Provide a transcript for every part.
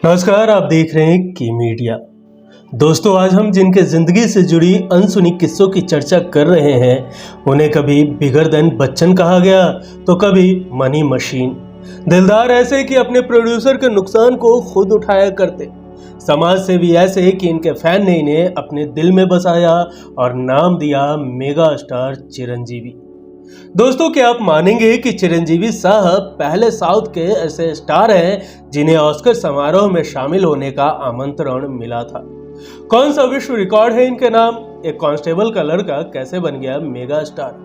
नमस्कार, आप देख रहे हैं की मीडिया। दोस्तों, आज हम जिनके जिंदगी से जुड़ी अनसुनी किस्सों की चर्चा कर रहे हैं, उन्हें कभी बिगड़दन बच्चन कहा गया तो कभी मनी मशीन। दिलदार ऐसे कि अपने प्रोड्यूसर के नुकसान को खुद उठाया करते, समाज से भी ऐसे कि इनके फैन ने इन्हें अपने दिल में बसाया और नाम दिया मेगा स्टार चिरंजीवी। दोस्तों, क्या आप मानेंगे कि चिरंजीवी साहब पहले साउथ के ऐसे स्टार हैं जिन्हें ऑस्कर समारोह में शामिल होने का आमंत्रण मिला था। कौन सा विश्व रिकॉर्ड है इनके नाम? एक कांस्टेबल का लड़का कैसे बन गया मेगा स्टार?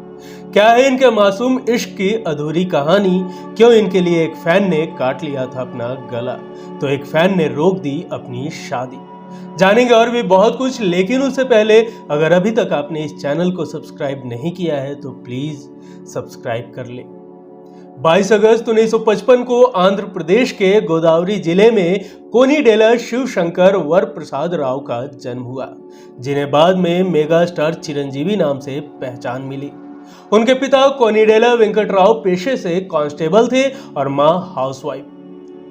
क्या है इनके मासूम इश्क की अधूरी कहानी? क्यों इनके लिए एक फैन ने काट लिया था अपना गला, तो एक फैन ने रोक दी अपनी शादी? जानेंगे और भी बहुत कुछ, लेकिन उससे पहले अगर अभी तक आपने इस चैनल को सब्सक्राइब नहीं किया है तो प्लीज सब्सक्राइब कर ले। 22 अगस्त 1955 को आंध्र प्रदेश के गोदावरी जिले में कोनिडेला शिव शंकर वर प्रसाद राव का जन्म हुआ, जिन्हें बाद में मेगा स्टार चिरंजीवी नाम से पहचान मिली। उनके पिता कोनिडेला वेंकट राव पेशे से कांस्टेबल थे और मां हाउसवाइफ।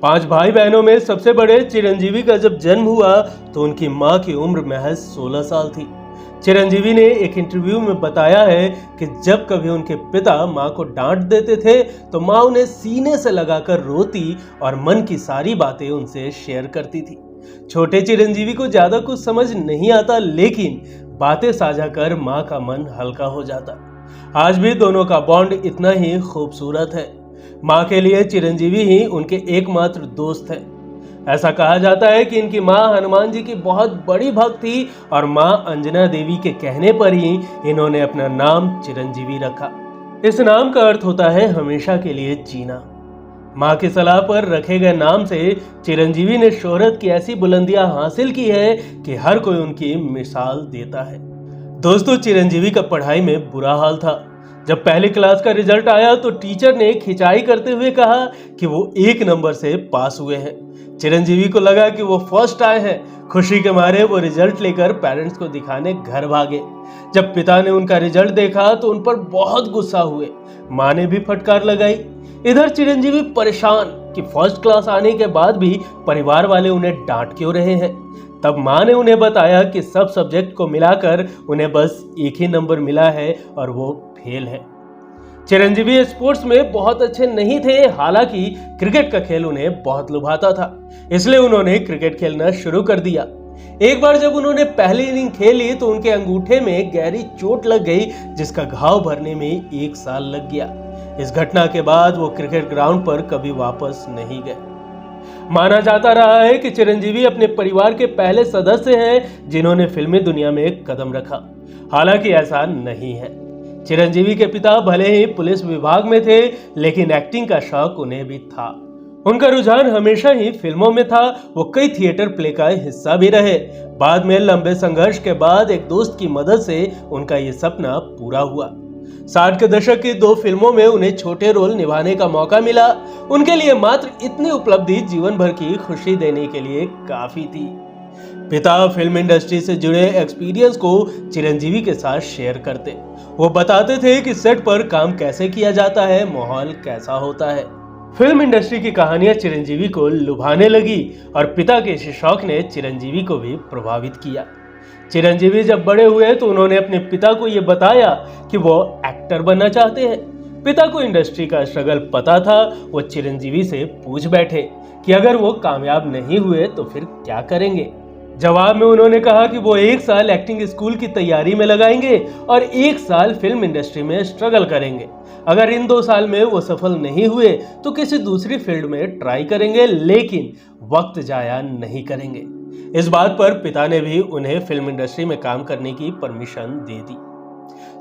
5 भाई बहनों में सबसे बड़े चिरंजीवी का जब जन्म हुआ तो उनकी मां की उम्र महज 16 साल थी। चिरंजीवी ने एक इंटरव्यू में बताया है कि जब कभी उनके पिता मां को डांट देते थे तो मां उन्हें सीने से लगाकर रोती और मन की सारी बातें उनसे शेयर करती थी। छोटे चिरंजीवी को ज्यादा कुछ समझ नहीं आता, लेकिन बातें साझा कर मां का मन हल्का हो जाता। आज भी दोनों का बॉन्ड इतना ही खूबसूरत है। मां के लिए चिरंजीवी ही उनके एकमात्र दोस्त हैं। ऐसा कहा जाता है कि इनकी मां हनुमान जी की बहुत बड़ी भक्त थी और मां अंजना देवी के कहने पर ही इन्होंने अपना नाम चिरंजीवी रखा। इस नाम का अर्थ होता है हमेशा के लिए जीना। मां की सलाह पर रखे गए नाम से चिरंजीवी ने शोहरत की ऐसी बुलंदियां हासिल की है कि हर कोई उनकी मिसाल देता है। दोस्तों, चिरंजीवी का पढ़ाई में बुरा हाल था। जब पहली क्लास का रिजल्ट आया तो टीचर ने खिंचाई करते हुए कहा कि वो 1 नंबर से पास हुए हैं। चिरंजीवी को लगा कि वो फर्स्ट आए हैं। खुशी के मारे वो रिजल्ट लेकर पेरेंट्स को दिखाने घर भागे। जब पिता ने उनका रिजल्ट देखा तो उन पर बहुत गुस्सा हुए। मां ने भी फटकार लगाई। इधर चिरंजीवी परेशान कि फर्स्ट क्लास आने के बाद भी परिवार वाले उन्हें डांट क्यों रहे हैं। तब मां ने उन्हें बताया कि सब सब्जेक्ट को मिलाकर उन्हें बस 1 ही नंबर मिला है और वो फेल है। चिरंजीवी स्पोर्ट्स में बहुत अच्छे नहीं थे, हालांकि क्रिकेट का खेल उन्हें बहुत लुभाता था, इसलिए उन्होंने क्रिकेट खेलना शुरू कर दिया। एक बार जब उन्होंने पहली इनिंग खेली तो उनके अंगूठे में गहरी चोट लग गई, जिसका घाव भरने में 1 साल लग गया। इस घटना के बाद वो क्रिकेट ग्राउंड पर कभी वापस नहीं गए। माना जाता रहा है कि चिरंजीवी अपने परिवार के पहले सदस्य हैं जिन्होंने फिल्मी दुनिया में कदम रखा। हालांकि ऐसा नहीं है। चिरंजीवी के पिता भले ही पुलिस विभाग में थे, लेकिन एक्टिंग का शौक उन्हें भी था। उनका रुझान हमेशा ही फिल्मों में था। वो कई थिएटर प्ले का हिस्सा भी रहे। बाद में लंबे संघर्ष के बाद एक दोस्त की मदद से उनका ये सपना पूरा हुआ। 60 के दशक की 2 फिल्मों में उन्हें छोटे रोल निभाने का मौका मिला। उनके लिए मात्र इतनी उपलब्धि जीवन भर की खुशी देने के लिए काफी थी। पिता फिल्म इंडस्ट्री से जुड़े एक्सपीरियंस को चिरंजीवी के साथ शेयर करते। वो बताते थे कि सेट पर काम कैसे किया जाता है, माहौल कैसा होता है। फिल्म इंडस्ट्री की कहानियां चिरंजीवी को लुभाने लगी और पिता के इस शौक ने चिरंजीवी को भी प्रभावित किया। चिरंजीवी जब बड़े हुए तो उन्होंने अपने पिता को यह बताया कि वो एक्टर बनना चाहते हैं। पिता को इंडस्ट्री का स्ट्रगल पता था। वो चिरंजीवी से पूछ बैठे कि अगर वो कामयाब नहीं हुए तो फिर क्या करेंगे। जवाब में उन्होंने कहा कि वो 1 साल एक्टिंग स्कूल की तैयारी में लगाएंगे और 1 साल फिल्म इंडस्ट्री में स्ट्रगल करेंगे। अगर इन 2 साल में वो सफल नहीं हुए तो किसी दूसरी फील्ड में ट्राई करेंगे, लेकिन वक्त जाया नहीं करेंगे। इस बात पर पिता ने भी उन्हें फिल्म इंडस्ट्री में काम करने की परमिशन दे दी।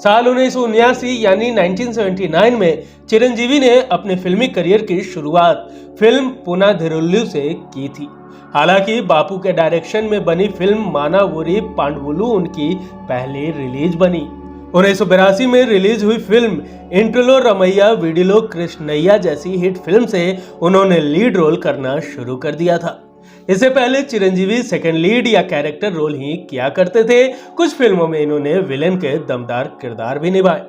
साल 1979 यानी 1979 में चिरंजीवी ने अपने फिल्मी करियर की शुरुआत फिल्म पुनाधिरुल्लु से की थी। हालांकि बापू के डायरेक्शन में बनी फिल्म मानावुरी पांडवुलु उनकी पहली रिलीज बनी। 1982 में रिलीज हुई फिल्म इंट्रो रमैया विडिलो कृष्णैया जैसी हिट फिल्म से उन्होंने लीड रोल करना शुरू कर दिया था। इससे पहले चिरंजीवी सेकंड लीड या कैरेक्टर रोल ही किया करते थे। कुछ फिल्मों में इन्होंने विलेन के दमदार किरदार भी निभाए।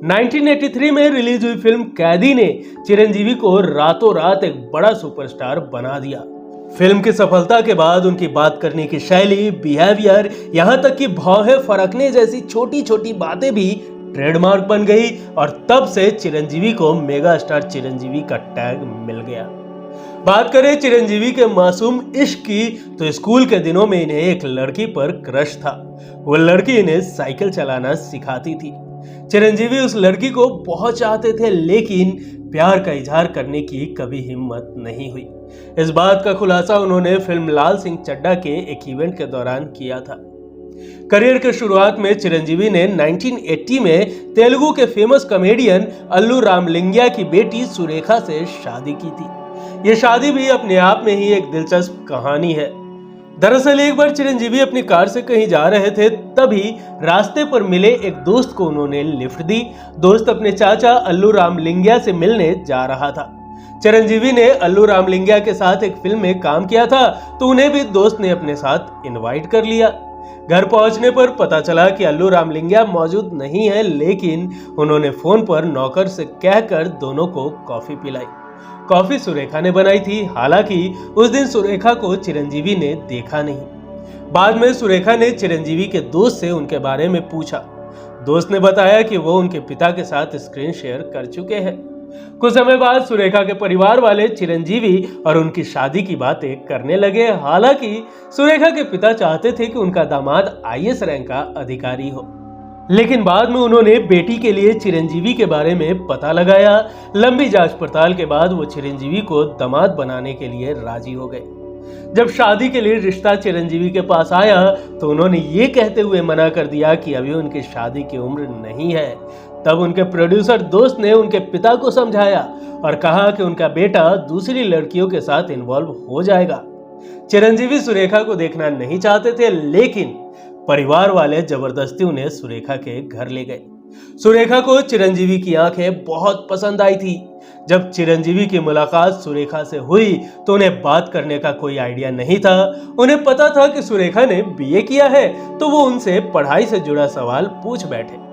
1983 में रिलीज हुई फिल्म कैदी ने चिरंजीवी को रातों रात एक बड़ा सुपरस्टार बना दिया। फिल्म की सफलता के बाद उनकी बात करने की शैली, बिहेवियर, यहाँ तक कि भौहें फरकने जैसी छोटी छोटी बातें भी ट्रेडमार्क बन गई और तब से चिरंजीवी को मेगा स्टार चिरंजीवी का टैग मिल गया। बात करें चिरंजीवी के मासूम इश्क की तो स्कूल के दिनों में इन्हें एक लड़की पर क्रश था। वो लड़की इन्हें साइकिल चलाना सिखाती थी। चिरंजीवी उस लड़की को बहुत चाहते थे, लेकिन प्यार का इजहार करने की कभी हिम्मत नहीं हुई। इस बात का खुलासा उन्होंने फिल्म लाल सिंह चड्ढा के एक इवेंट के दौरान किया था। करियर के शुरुआत में चिरंजीवी ने 1980 में तेलुगु के फेमस कॉमेडियन अल्लू रामलिंगया की बेटी सुरेखा से शादी की थी। ये शादी भी अपने आप में ही एक दिलचस्प कहानी है। दरअसल एक बार चिरंजीवी अपनी कार से कहीं जा रहे थे, तभी रास्ते पर मिले एक दोस्त को उन्होंने लिफ्ट दी। दोस्त अपने चाचा अल्लू रामलिंगया से मिलने जा रहा था। चिरंजीवी ने अल्लू रामलिंगया के साथ एक फिल्म में काम किया था, तो उन्हें भी दोस्त ने अपने साथ इनवाइट कर लिया। घर पहुंचने पर पता चला कि अल्लू रामलिंगया मौजूद नहीं है, लेकिन उन्होंने फोन पर नौकर से कहकर दोनों को कॉफी पिलाई। कॉफी सुरेखा ने बनाई थी। हालांकि उस दिन सुरेखा को चिरंजीवी ने देखा नहीं। बाद में सुरेखा ने चिरंजीवी के दोस्त से उनके बारे में पूछा। दोस्त ने बताया कि वो उनके पिता के साथ स्क्रीन शेयर कर चुके हैं। कुछ समय बाद सुरेखा के परिवार वाले चिरंजीवी और उनकी शादी की बातें करने लगे। हालांकि सुरेखा के पिता चाहते थे कि उनका दामाद आईएएस रैंक का अधिकारी हो, लेकिन बाद में उन्होंने बेटी के लिए चिरंजीवी के बारे में पता लगाया। लंबी जांच पड़ताल के बाद वो चिरंजीवी को दामाद बनाने के लिए राजी हो गए। जब शादी के लिए रिश्ता चिरंजीवी के पास आया तो उन्होंने ये कहते हुए मना कर दिया कि अभी उनकी शादी की उम्र नहीं है। तब उनके प्रोड्यूसर दोस्त ने उनके पिता को समझाया और कहा कि उनका बेटा दूसरी लड़कियों के साथ इन्वॉल्व हो जाएगा। चिरंजीवी सुरेखा को देखना नहीं चाहते थे, लेकिन परिवार वाले जबरदस्ती उन्हें सुरेखा के घर ले गए। सुरेखा को चिरंजीवी की आंखें बहुत पसंद आई थी। जब चिरंजीवी की मुलाकात सुरेखा से हुई तो उन्हें बात करने का कोई आइडिया नहीं था। उन्हें पता था कि सुरेखा ने बीए किया है, तो वो उनसे पढ़ाई से जुड़ा सवाल पूछ बैठे।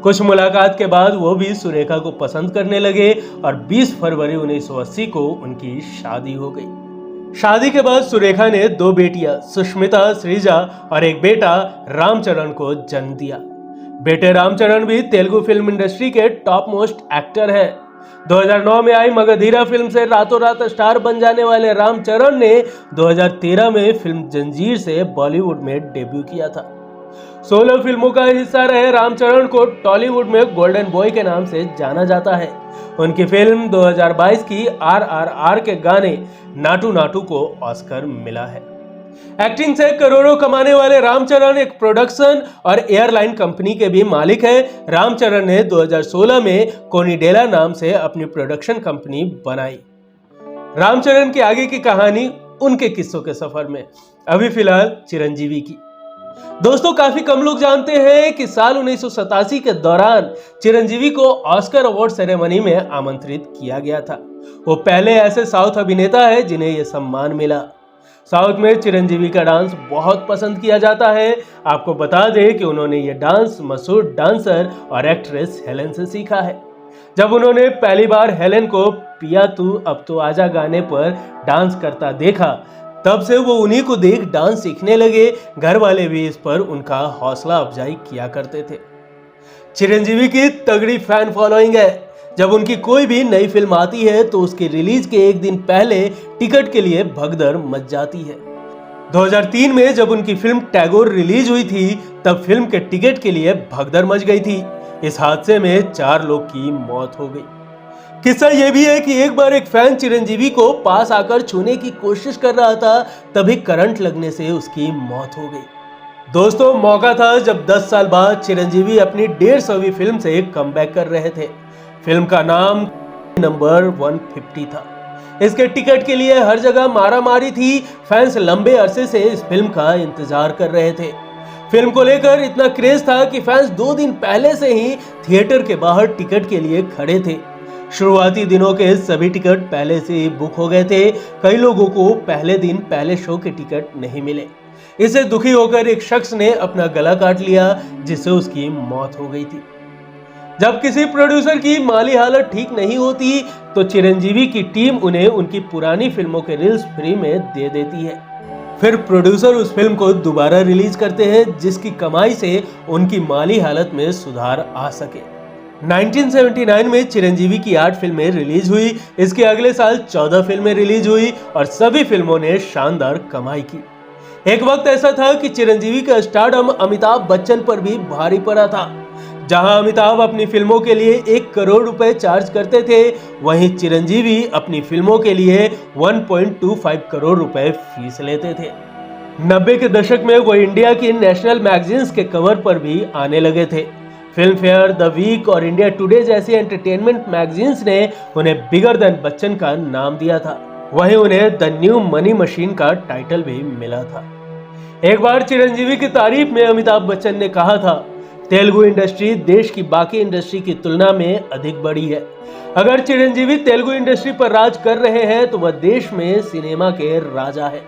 कुछ मुलाकात के बाद वो भी सुरेखा को पसंद करने लगे और 20 फरवरी 1980 को उनकी शादी हो गई। शादी के बाद सुरेखा ने 2 बेटियां सुष्मिता, श्रीजा और एक बेटा रामचरण को जन्म दिया। बेटे रामचरण भी तेलुगु फिल्म इंडस्ट्री के टॉप मोस्ट एक्टर हैं। 2009 में आई मगधीरा फिल्म से रातों रात स्टार बन जाने वाले रामचरण ने 2013 में फिल्म जंजीर से बॉलीवुड में डेब्यू किया था। 16 फिल्मों का हिस्सा रहे रामचरण को टॉलीवुड में गोल्डन बॉय के नाम से जाना जाता है। उनकी फिल्म 2022 की RRR के गाने नाटू नाटू को ऑस्कर मिला है। एक्टिंग से करोड़ों कमाने वाले रामचरण एक प्रोडक्शन और एयरलाइन कंपनी के भी मालिक हैं। रामचरण ने 2016 में कोनिडेला नाम से अपनी प्रोडक्शन कंपनी बनाई। रामचरण की आगे की कहानी उनके किस्सों के सफर में। अभी फिलहाल चिरंजीवी की। दोस्तों, काफी कम लोग जानते हैं कि साल 1987 के दौरान चिरंजीवी को ऑस्कर अवार्ड सेरेमनी में आमंत्रित किया गया था। वो पहले ऐसे साउथ अभिनेता है जिन्हें यह सम्मान मिला। साउथ में चिरंजीवी का डांस बहुत पसंद किया जाता है। आपको बता दें कि उन्होंने ये डांस मशहूर डांसर और एक्ट्रेस हेलेन से सीखा है। जब उन्होंने पहली बार हेलेन को पिया तू अब तो आजा गाने पर डांस करता देखा, तब से वो उन्हीं को देख डांस सीखने लगे। घर वाले भी इस पर उनका हौसला अफजाई किया करते थे। चिरंजीवी की तगड़ी फैन फॉलोइंग है। जब उनकी कोई भी नई फिल्म आती है तो उसके रिलीज के एक दिन पहले टिकट के लिए भगदड़ मच जाती है। 2003 में जब उनकी फिल्म टैगोर रिलीज हुई थी, तब फिल्म के टिकट के लिए भगदड़ मच गई थी। इस हादसे में 4 लोग की मौत हो गई। किस्सा यह भी है कि एक बार एक फैन चिरंजीवी को पास आकर छूने की कोशिश कर रहा था, तभी करंट लगने से उसकी मौत हो गई। दोस्तों, मौका था जब 10 साल बाद चिरंजीवी अपनी 150वीं फिल्म से कमबैक कर रहे थे। फिल्म का नाम नंबर 150 था। इसके टिकट के लिए हर जगह मारामारी थी। फैंस लंबे अरसे से इस फिल्म का इंतजार कर रहे थे। फिल्म को लेकर इतना क्रेज था कि फैंस 2 दिन पहले से ही थिएटर के बाहर टिकट के लिए खड़े थे। शुरुआती दिनों के सभी टिकट पहले से ही बुक हो गए थे। कई लोगों को पहले दिन पहले शो के टिकट नहीं मिले। इससे दुखी होकर एक शख्स ने अपना गला काट लिया, जिससे उसकी मौत हो गई थी। जब किसी प्रोड्यूसर की माली हालत ठीक नहीं होती तो चिरंजीवी की टीम उन्हें उनकी पुरानी फिल्मों के रील्स फ्री में दे देती है। फिर प्रोड्यूसर उस फिल्म को दोबारा रिलीज करते हैं जिसकी कमाई से उनकी माली हालत में सुधार आ सके। 1979 में चिरंजीवी की 8 फिल्में रिलीज हुई। इसके अगले साल 14 फिल्में रिलीज हुई और सभी फिल्मों ने शानदार कमाई की। एक वक्त ऐसा था कि चिरंजीवी का स्टारडम अमिताभ बच्चन पर भी भारी पड़ा था। जहां अमिताभ अपनी फिल्मों के लिए 1 करोड़ रुपए चार्ज करते थे, वहीं चिरंजीवी अपनी फिल्मों के लिए 1.25 करोड़ रुपए फीस लेते थे। 90 के दशक में वो इंडिया की नेशनल मैगजीन्स के कवर पर भी आने लगे थे। फिल्म फेयर, द वीक और इंडिया टुडे जैसी एंटरटेनमेंट मैगजीन्स ने उन्हें बिगर देन बच्चन का नाम दिया था। वहीं उन्हें द न्यू मनी मशीन का टाइटल भी मिला था। एक बार चिरंजीवी की तारीफ में अमिताभ बच्चन ने कहा था, तेलुगु इंडस्ट्री देश की बाकी इंडस्ट्री की तुलना में अधिक बड़ी है। अगर चिरंजीवी तेलुगु इंडस्ट्री पर राज कर रहे हैं तो वह देश में सिनेमा के राजा है।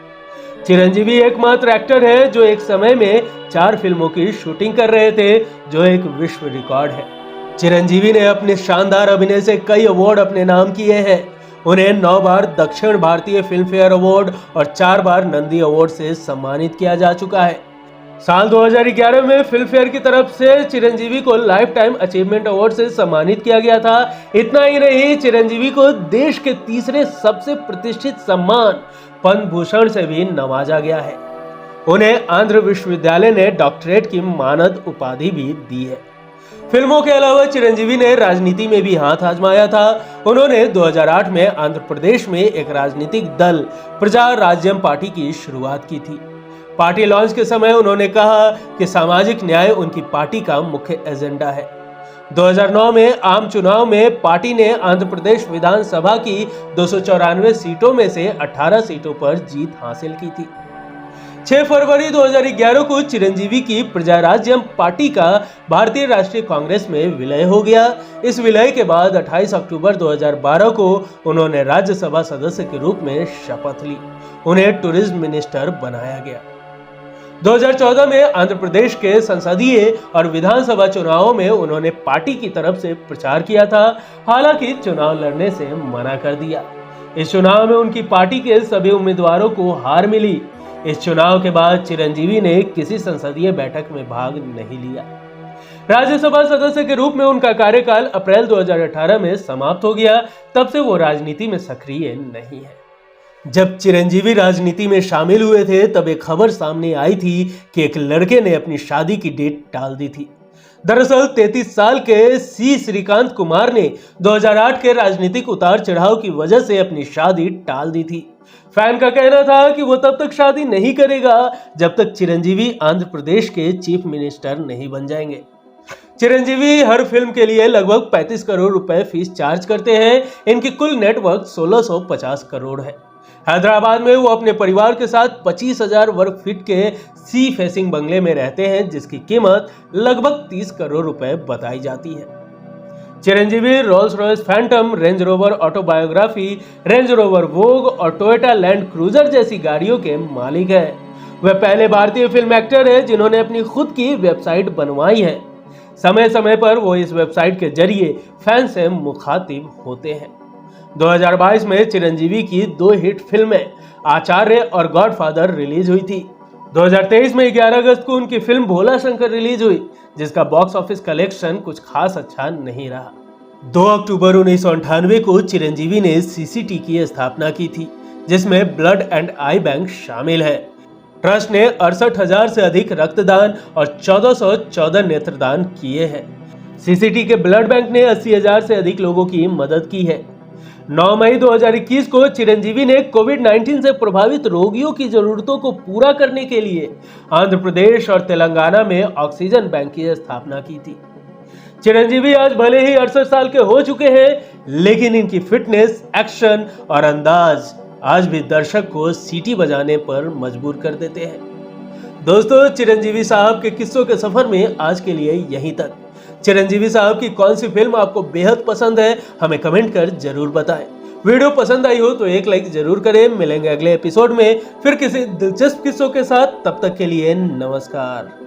चिरंजीवी एकमात्र एक्टर है जो एक समय में 4 फिल्मों की शूटिंग कर रहे थे, जो एक विश्व रिकॉर्ड है। चिरंजीवी ने अपने शानदार अभिनय से कई अवार्ड अपने नाम किए हैं। उन्हें 9 बार दक्षिण भारतीय फिल्म फेयर अवार्ड और 4 बार नंदी अवार्ड से सम्मानित किया जा चुका है। साल 2011 में फिल्म फेयर की तरफ से चिरंजीवी को लाइफ टाइम अचीवमेंट अवार्ड से सम्मानित किया गया था। इतना ही नहीं, चिरंजीवी को देश के तीसरे सबसे प्रतिष्ठित सम्मान पद्म भूषण से भी नवाजा गया है। उन्हें आंध्र विश्वविद्यालय ने डॉक्टरेट की मानद उपाधि भी दी है। फिल्मों के अलावा चिरंजीवी ने राजनीति में भी हाथ आजमाया था। उन्होंने 2008 में आंध्र प्रदेश में एक राजनीतिक दल प्रजा राज्यम पार्टी की शुरुआत की थी। पार्टी लॉन्च के समय उन्होंने कहा कि सामाजिक न्याय उनकी पार्टी का मुख्य एजेंडा है। 2009 में आम चुनाव में पार्टी ने आंध्र प्रदेश विधानसभा की 294 सीटों में से 18 सीटों पर जीत हासिल की थी। 6 फरवरी 2011 को चिरंजीवी की प्रजा राज्यम पार्टी का भारतीय राष्ट्रीय कांग्रेस में विलय हो गया। इस विलय के बाद 28 अक्टूबर 2012 को उन्होंने राज्यसभा सदस्य के रूप में शपथ ली। उन्हें टूरिज्म मिनिस्टर बनाया गया। 2014 में आंध्र प्रदेश के संसदीय और विधानसभा चुनावों में उन्होंने पार्टी की तरफ से प्रचार किया था। हालांकि चुनाव लड़ने से मना कर दिया। इस चुनाव में उनकी पार्टी के सभी उम्मीदवारों को हार मिली। इस चुनाव के बाद चिरंजीवी ने किसी संसदीय बैठक में भाग नहीं लिया। राज्यसभा सदस्य के रूप में उनका कार्यकाल अप्रैल 2018 में समाप्त हो गया। तब से वो राजनीति में सक्रिय नहीं है। जब चिरंजीवी राजनीति में शामिल हुए थे तब एक खबर सामने आई थी कि एक लड़के ने अपनी शादी की डेट टाल दी थी। दरअसल 33 साल के सी श्रीकांत कुमार ने 2008 के राजनीतिक उतार चढ़ाव की वजह से अपनी शादी टाल दी थी। फैन का कहना था कि वो तब तक शादी नहीं करेगा जब तक चिरंजीवी आंध्र प्रदेश के चीफ मिनिस्टर नहीं बन जाएंगे। चिरंजीवी हर फिल्म के लिए लगभग 35 करोड़ रुपए फीस चार्ज करते हैं। इनकी कुल नेटवर्क 1650 करोड़ है। हैदराबाद में वो अपने परिवार के साथ 25,000 वर्ग फीट के सी फेसिंग बंगले में रहते हैं, जिसकी कीमत लगभग 30 करोड़ रुपए बताई जाती है। Chiranjeevi Rolls Royce Phantom, range rover autobiography, range rover वोग और टोयोटा लैंड क्रूजर जैसी गाड़ियों के मालिक हैं। वह पहले भारतीय फिल्म एक्टर है जिन्होंने अपनी खुद की वेबसाइट बनवाई है। समय समय पर वो इस वेबसाइट के जरिए फैन से मुखातिब होते हैं। 2022 में चिरंजीवी की 2 हिट फिल्में आचार्य और गॉडफादर रिलीज हुई थी। 2023 में 11 अगस्त को उनकी फिल्म भोला शंकर रिलीज हुई, जिसका बॉक्स ऑफिस कलेक्शन कुछ खास अच्छा नहीं रहा। 2 अक्टूबर 1998 को चिरंजीवी ने सीसीटी की स्थापना की थी, जिसमें ब्लड एंड आई बैंक शामिल है। ट्रस्ट ने 68,000 से अधिक रक्तदान और 1414 नेत्रदान किए हैं। सीसीटी के ब्लड बैंक ने 80,000 से अधिक लोगों की मदद की है। 9 मई 2021 को चिरंजीवी ने कोविड-19 से प्रभावित रोगियों की जरूरतों को पूरा करने के लिए आंध्र प्रदेश और तेलंगाना में ऑक्सीजन बैंक की स्थापना की थी। चिरंजीवी आज भले ही 68 साल के हो चुके हैं, लेकिन इनकी फिटनेस, एक्शन और अंदाज आज भी दर्शक को सीटी बजाने पर मजबूर कर देते हैं। दोस्तों, चिरंजीवी साहब के किस्सों के सफर में आज के लिए यहीं तक। चिरंजीवी साहब की कौन सी फिल्म आपको बेहद पसंद है, हमें कमेंट कर जरूर बताएं। वीडियो पसंद आई हो तो एक लाइक जरूर करें। मिलेंगे अगले एपिसोड में फिर किसी दिलचस्प किस्सों के साथ। तब तक के लिए नमस्कार।